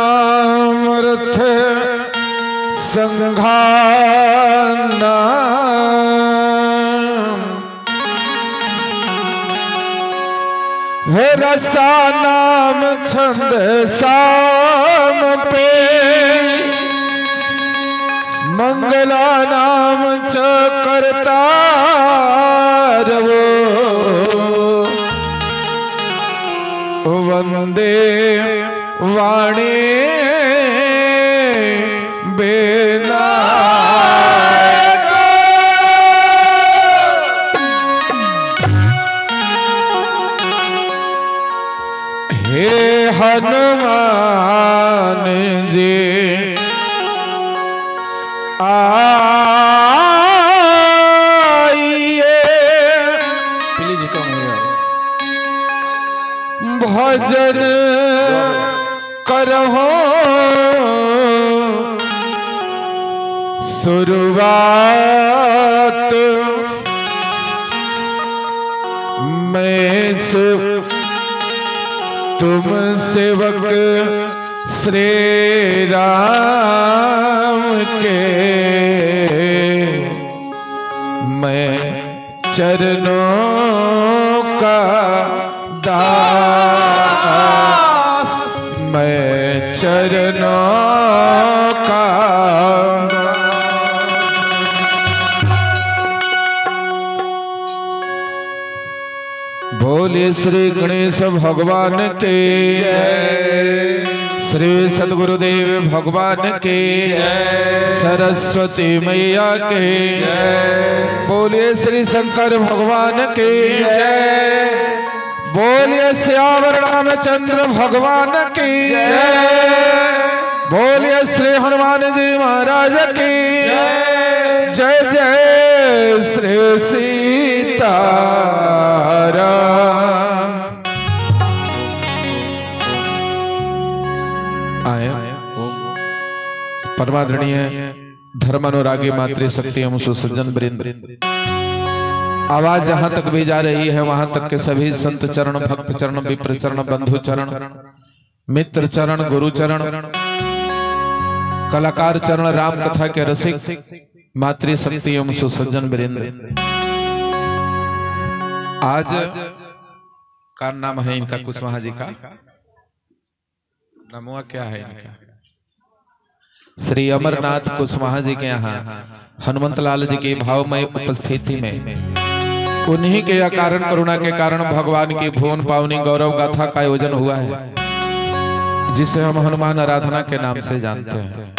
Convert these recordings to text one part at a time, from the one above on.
वर्णानामर्थ संघाना रसा नाम छंद साम पे मंगला नाम च करतार वो वंदे वाणी बेना हे हनुमान जी आइए प्लीज कम भजन करहो शुरुआत मैं से तुम सेवक श्री राम के मैं चरणों का दास मैं चरणों का बोलिए श्री गणेश भगवान के श्री सद्गुरुदेव भगवान के सरस्वती मैया के बोलिए श्री शंकर भगवान के बोलिए श्यावर रामचंद्र भगवान की बोलिए श्री हनुमान जी महाराज की जय जय श्री सीताराम। आए परमादरणीय धर्मानुरागी मातृशक्ति एवं सुसज्जन वृंद, आवाज जहां तक भी जा रही है वहां तक के सभी संत चरण, भक्त चरण, विप्र चरण, बंधु चरण, मित्र चरण, गुरु चरण, कलाकार चरण, राम कथा के रसिक, मातृशक्ति एवं सुसज्जन वृंद, आज का नाम है इनका कुशवाहा जी का नामुआ क्या है इनका? श्री अमरनाथ कुशवाहा जी के यहाँ हनुमंत लाल जी की भावमय उपस्थिति में उन्हीं के कारण करुणा के कारण भगवान की भुवन पावनी गौरव गाथा का आयोजन हुआ है, जिसे हम हनुमान आराधना के नाम से जानते हैं।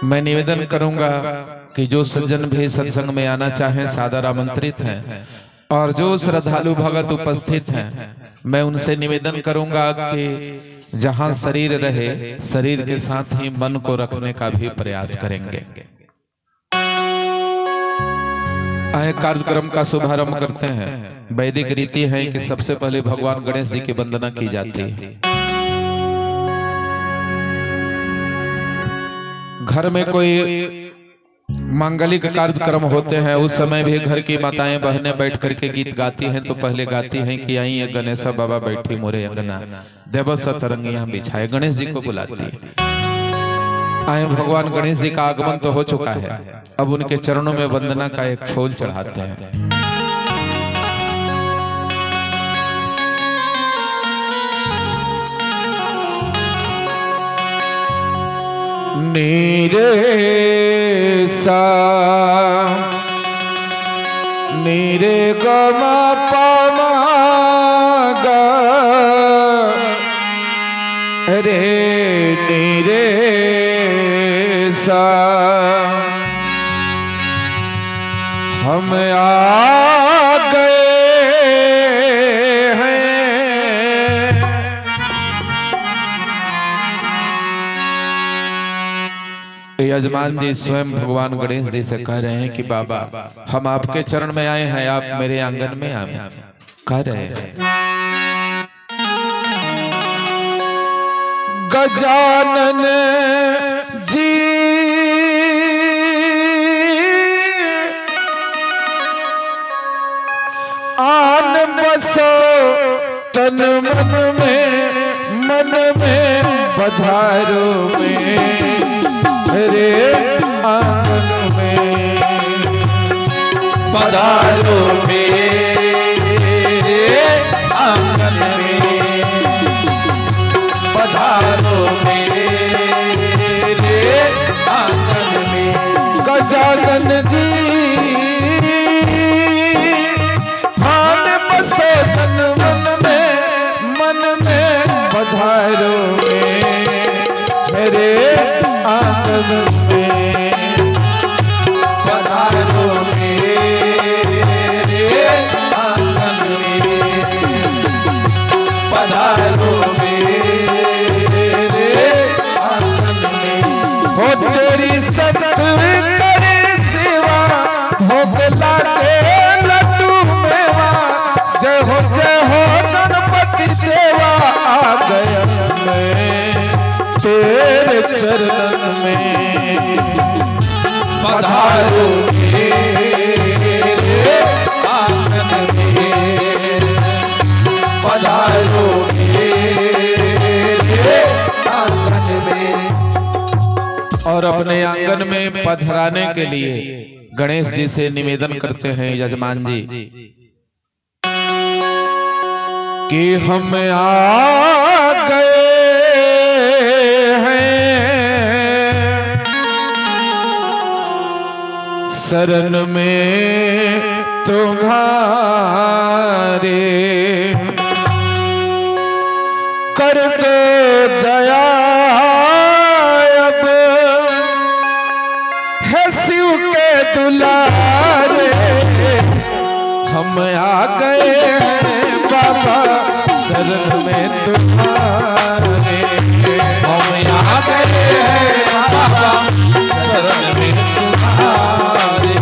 मैं निवेदन करूंगा कि जो सज्जन भी सत्संग में आना चाहें सादर आमंत्रित हैं, और जो श्रद्धालु भगत उपस्थित हैं मैं उनसे निवेदन करूंगा कि जहां शरीर रहे शरीर के साथ ही मन को रखने का भी प्रयास करेंगे। आए कार्यक्रम का शुभारंभ करते हैं। वैदिक रीति है कि सबसे पहले भगवान गणेश जी की वंदना की जाती है। घर में कोई मांगलिक कार्यक्रम होते हैं उस समय भी घर की माताएं बहनें बैठ करके गीत गाती हैं, तो पहले गाती हैं कि आई ये गणेश बाबा बैठी मोरे अंगना, देव सतरंगियां बिछाए, गणेश जी को बुलाती है। आए भगवान गणेश जी का आगमन तो हो चुका है, अब उनके चरणों में वंदना का एक फूल चढ़ाते हैं। नीरे सा नीरे गमा पमा गा रे नीरे सा हम आ गए हैं। यजमान जी स्वयं भगवान गणेश जी से कह रहे हैं कि बाबा हम आपके चरण में आए हैं, आप मेरे आंगन में आए, कह रहे हैं गजानन जी आन बसो तन मन में पधारो मेरे आंगन में पधारो मेरे आंगन में पधारो मेरे आंगन में गजानन जी आन बसो तन मन में पधारो मेरे आंगन में पधारो मेरे आंगन में पधारो मेरे आंगन में हो तेरी सत करे सेवा भोग लागे लड्डू मेवा जय हो गणपति सेवा आ गया मैं तेरे चरणन में पधारो मेरे आंगन में पधारो मेरे आंगन में। और अपने आंगन में पधराने के लिए गणेश जी से निवेदन करते हैं यजमान जी कि हम आ गए हैं शरण में तुम्हारे कर दो दया अब है शिव के दुलारे हम आ गए हैं बाबा शरण में तुम्हारे हम आ गए हैं बाबा शरण में तुम्हारे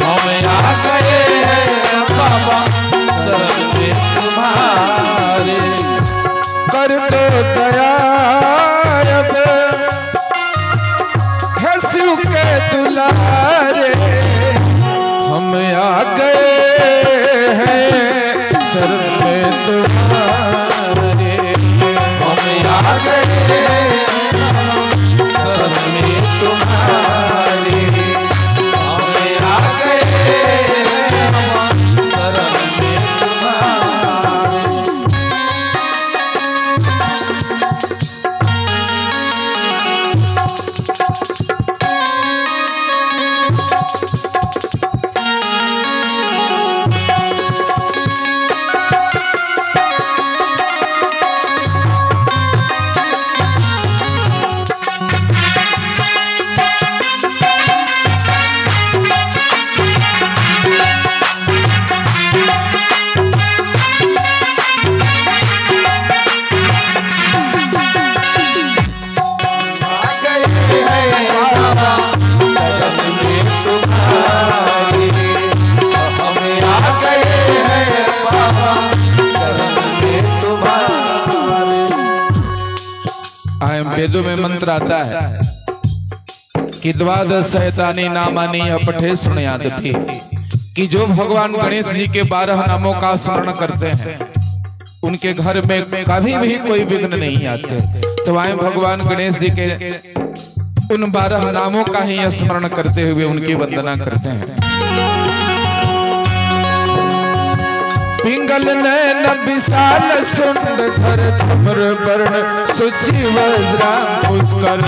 हम आ गए हैं बाबा शरण में तुम्हारे कर दो दया अब है शिव के दुलारे हम आ गए हैं शरण में तुम्हारे हम आ गए हैं शरण में तुम्हारे हम आ गए हैं शरण में तुम्हारे। वेदों में मंत्र आता है कि द्वादश शैतानी नामानी अपठे सुनयादपि कि जो भगवान गणेश जी के 12 नामों का स्मरण करते हैं उनके घर में कभी भी कोई विघ्न नहीं आते। तो आए भगवान गणेश जी के उन 12 नामों का ही स्मरण करते हुए उनकी वंदना करते हैं। पिंगल नैन विशाल सुंदर धम्र वर्ण सुचि वज्रा पुष्कर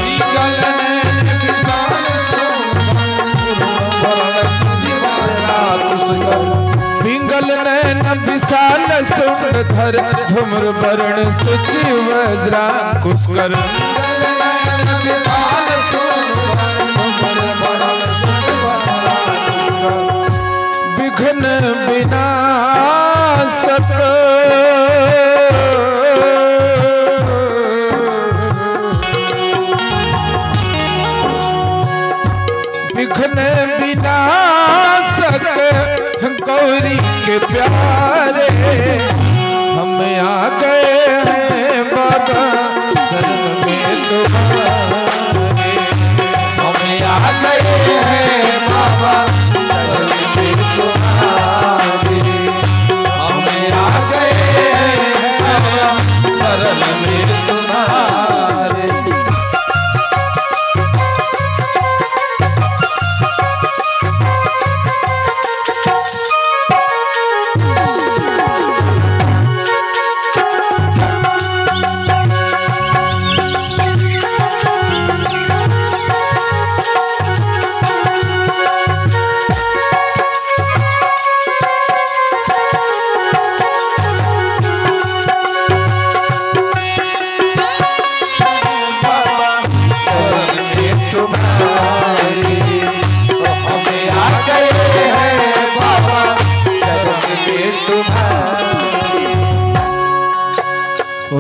पिंगल नैन विशाल सुंदर धम्र वर्ण सुचि वज्रा पुष्कर विघ्न विनाशक विघ्न विनाशक गौरी के प्यारे हम आ गए हैं बाबा शरण में तुम्हारे। हम आ गए हैं बाबा शरण में तुम्हारे। हम आ गए हैं बाबा शरण में तुम्हारे।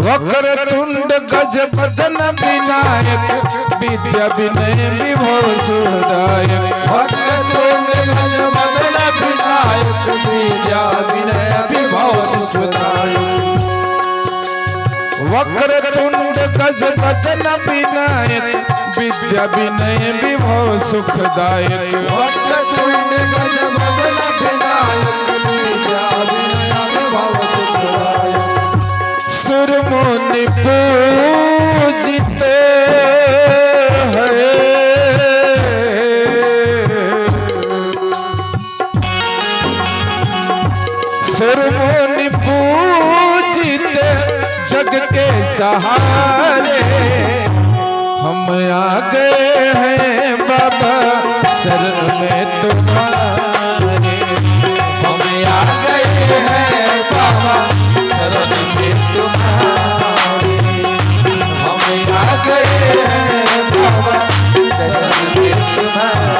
वक्र तुंड गज बदन विनायक विद्या विनय विभव सुखदायक। वक्र तुंड गज बदन विनायक विद्या विनय विभव सुखदायक। वक्र तुंड गज बदन विनायक विद्या विनय विभव सुखदायक। वक्र तुंड गज बदन विनायक विद्या विनय विभव सुखदायक। सुर मुनि पूजिते हैं सुर मुनि पूजिते जग के सहारे। हम आ गए हैं बाबा शरण में तुम्हारे। हम आ गए हैं बाबा शरण में तुम्हारे। हम आ गए हैं बाबा शरण में तुम्हारे।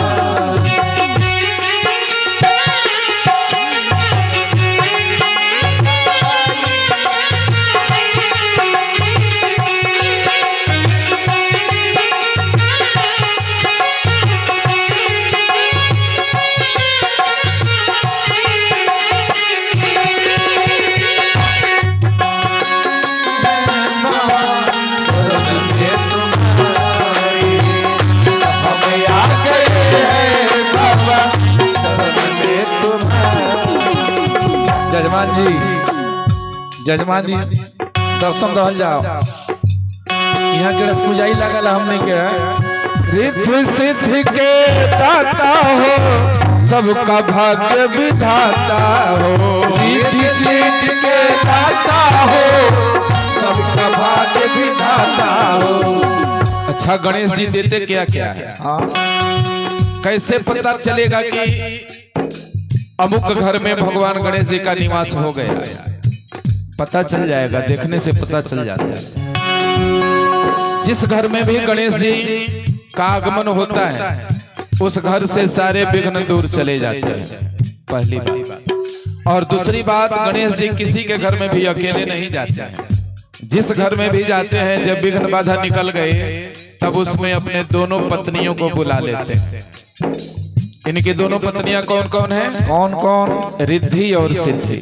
जजमान जी दर्शन रहल जाओ। यहाँ के पूजाई लगल हमने के रिद्धि सिद्धि के दाता हो सबका भाग्य विधाता हो। रिद्धि सिद्धि के दाता हो सबका भाग्य विधाता हो। अच्छा गणेश जी देते क्या क्या है? कैसे पता चलेगा कि अमुक घर में भगवान गणेश जी का निवास हो गया? पता चल जाएगा, देखने से पता चल जाता है। जिस घर में भी गणेश जी का आगमन होता है उस घर से सारे विघ्न दूर चले जाते हैं, पहली बात। और दूसरी बात, गणेश जी किसी के घर में भी अकेले नहीं जाते हैं। जिस घर में भी जाते हैं जब विघ्न बाधा निकल गए तब उसमें अपने दोनों पत्नियों को बुला लेते हैं। इनकी दोनों पत्नियां कौन कौन है? कौन कौन? रिद्धि और सिद्धि।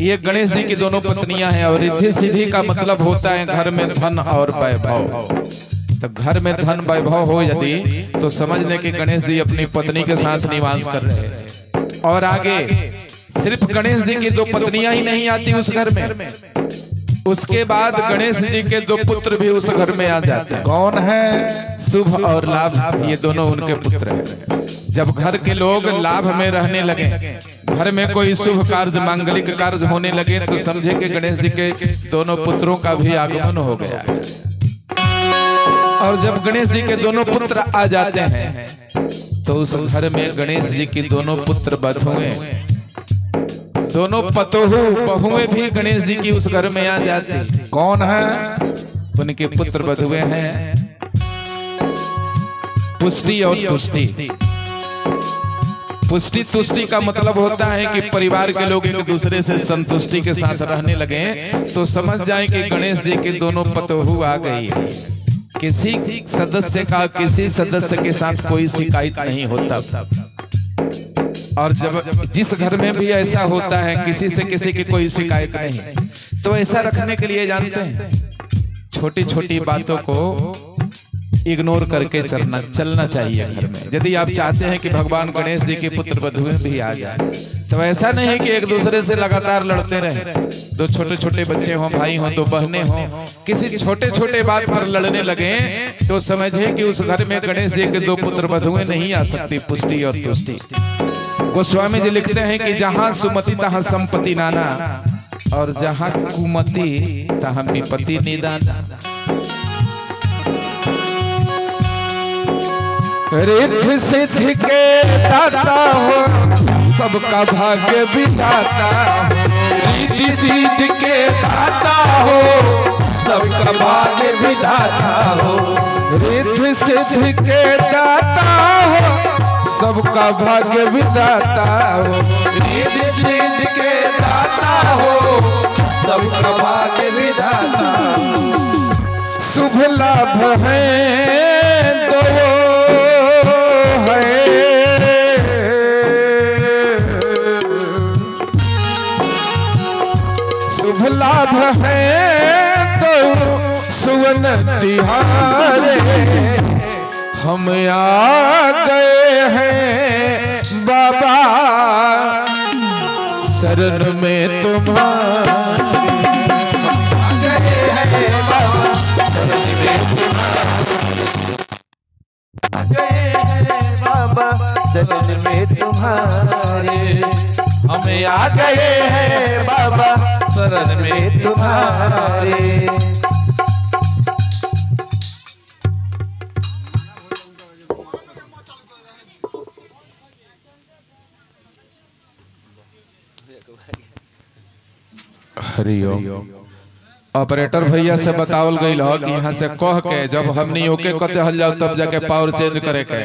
ये गणेश जी की दोनों पत्नियां हैं। और रिद्धि सिद्धि का मतलब होता है घर में धन और वैभव। तो घर में धन वैभव हो यदि तो समझ ले कि गणेश जी अपनी पत्नी के साथ निवास कर रहे हैं। और आगे सिर्फ गणेश जी की दो पत्नियां ही नहीं आती उस घर में, उसके बाद गणेश जी के दो पुत्र भी उस घर में आ जाते हैं। कौन है? शुभ और लाभ, ये दोनों उनके पुत्र हैं। जब घर के लोग लाभ में रहने लगे, घर में कोई शुभ कार्य मांगलिक कार्य होने लगे तो समझे कि गणेश जी के दोनों पुत्रों का भी आगमन हो गया है। और जब गणेश जी के दोनों पुत्र आ जाते हैं तो उस घर में गणेश जी की दोनों पुत्र बधुएं, दोनों पतोहू बहुएं भी गणेश जी की उस घर में आ जाती। कौन है? उनके पुत्र बधुए हैं पुष्टि और तुष्टि। पुष्टि तुष्टि का मतलब होता है कि परिवार के लोग एक दूसरे से संतुष्टि के साथ रहने लगे तो समझ जाएं कि गणेश जी के दोनों पतोहू आ गई है। किसी सदस्य का किसी सदस्य के साथ कोई शिकायत नहीं होता। और जब जिस घर में भी ऐसा होता है किसी से किसी की कोई शिकायत नहीं, तो ऐसा रखने के लिए जानते हैं छोटी छोटी बातों को इग्नोर करके चलना चाहिए घर में। यदि आप चाहते हैं कि भगवान गणेश जी के पुत्र वधुएं भी आ जाए, तो ऐसा नहीं कि एक दूसरे से लगातार लड़ते रहे। दो छोटे छोटे बच्चे हों, भाई हों, दो बहनें हों, किसी छोटे छोटे बात पर लड़ने लगे तो समझे कि उस घर में गणेश जी के दो पुत्र वधुएं नहीं आ सकती, पुष्टि और तुष्टि। गोस्वामी जी लिखते हैं कि जहां सुमति तहां संपत्ति नाना, और जहां कुमति तहां विपत्ति निदान। रिद्ध सिद्ध के दाता हो, सबका भाग्य विधाता। रिद्धि सिद्धि के दाता हो, सबका भाग्य विधाता हो। रिद्ध सिद्ध के दाता हो, सबका भाग्य विधाता हो। रिद्धि सिद्धि के दाता हो, सबका भाग्य विधाता हो। शुभ लाभ है दो है, शुभ लाभ है तो सुवन तिहारे। हम आ गए हैं बाबा शरण में तुम्हारे। शरण में तुम्हारे, हमें आ गए हैं बाबा शरण में तुम्हारे। हरिओम। ऑपरेटर भैया से बतावल गई हो कि यहाँ से कह के जब हमनी ओके कते हल जाओ तब जाके पावर चेंज करे के।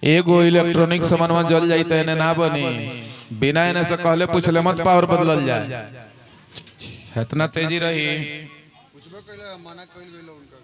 एगो इलेक्ट्रॉनिक सामानवा जल जाई तो एने ना बनी, बिना एने से कहले पूछले मत पावर बदलल जाए। इतना तेजी रही मना कइल गइल उनका।